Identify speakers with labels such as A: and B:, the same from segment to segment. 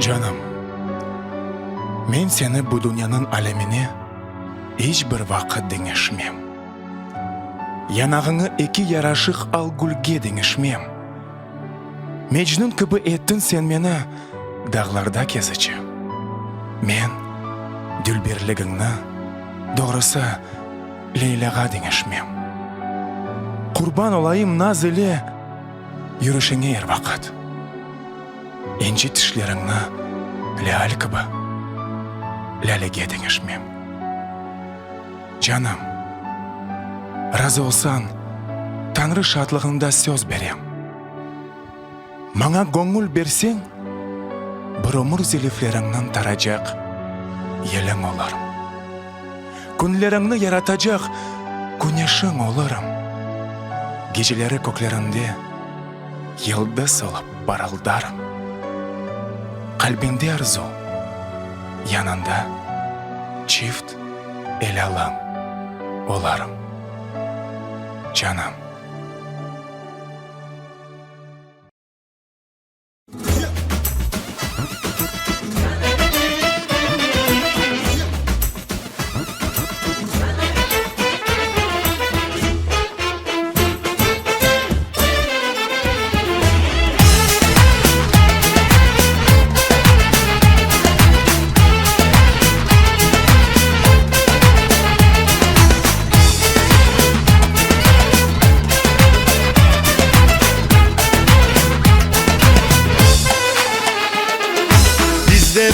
A: Canım, men seni bu dünyanın alemini hiç bir vakit deneşmem. Yanağını iki yaraşık al gülge deneşmem. Mecnun gibi ettin sen beni dağlarda kezici. Men dülbirligini doğrusu Leyla'ga deneşmem. Kurban olayım naz ile yürüyüşüne her vakit. İnci tişlerini lal gibi lalege deneşmem. Canım, razı olsan Tanrı şadlığında söz berem. Bana gönül bersen bir ömür ziliflerinden taracak yelin olurum. Günlerini yaratacak güneşin olurum. Geceleri köklerinde yıldız olup parıldarım. Kalbinde arzu, yanında çift el alım olarım. Canım.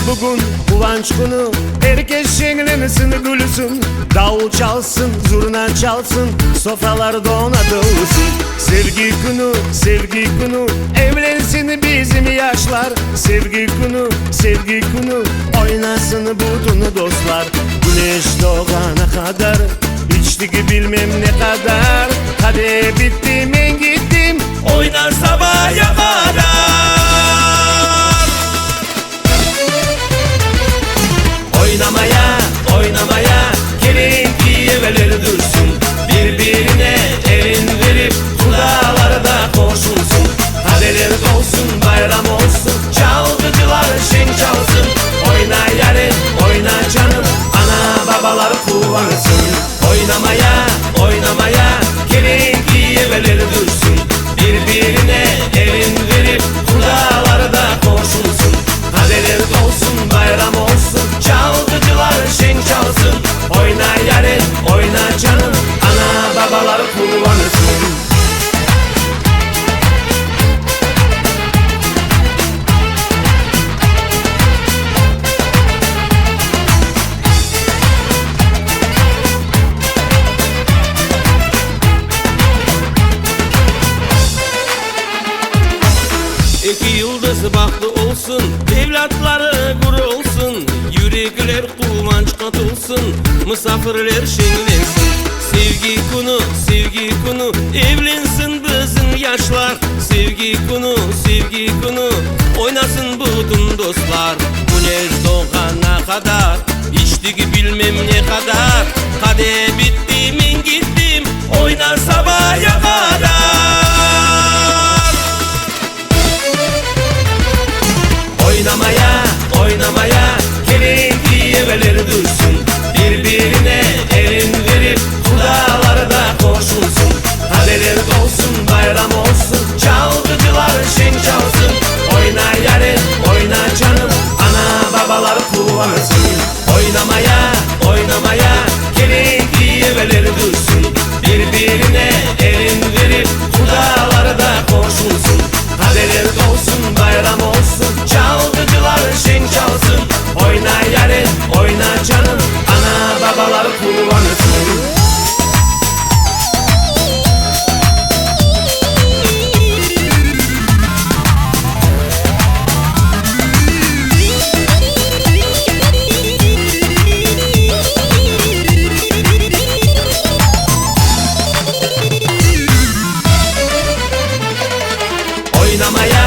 B: Bugün kıvanç günü, herkes şenlensin gülsün. Davul çalsın, zurna çalsın, sofralar donatılsın. Sevgi günü, evlensin bizim yaşlar. Sevgi günü, oynasın bütün dostlar. Güneş doğana kadar, içtik bilmem ne kadar. Kadeh bitti men gittim, oynar sabaha kadar. Oynamaya gelin diyeveler dursun. Birbirine elin verip kudalarda koşulsun. Kadeler dolsun, bayram olsun, çalgıcılar şen çalsın. Oyna yarim, oyna canım, ana babalar kuvansın. Oynamaya gelin diyeveler dursun. Birbirine elin verip kudalarda koşulsun. Kadeler dolsun, bayram olsun, çalgıcılar şen çalsın. Oyna yarim, oyna canım, ana babalar kullansın.
C: İki yıldız baktı olsun, evlatları gurur olsun. Yürekler kıvanç katılsın, misafirler şenlensin. Sevgi günü, evlensin bizim yaşlar. Sevgi günü, oynasın bütün dostlar. Güneş doğana kadar, içtik bilmem ne kadar. Kadeh bitti men gittim, oynar sabaha kadar. Oynamaya gelin diyeveler dursun. Birbirine elin verip kudalarda koşulsun. Kadeler dolsun, bayram olsun, çalgıcılar şen çalsın. Oyna yarim, oyna canım, ana babalar kuvansın. Oynamaya gelin diyeveler dursun. Birbirine elin verip kudalarda koşulsun. Kadeler dolsun, bayram olsun, çalgıcılar şen çalsın. Oyna yarim, oyna canım, ana babalar kullansın. Oynamaya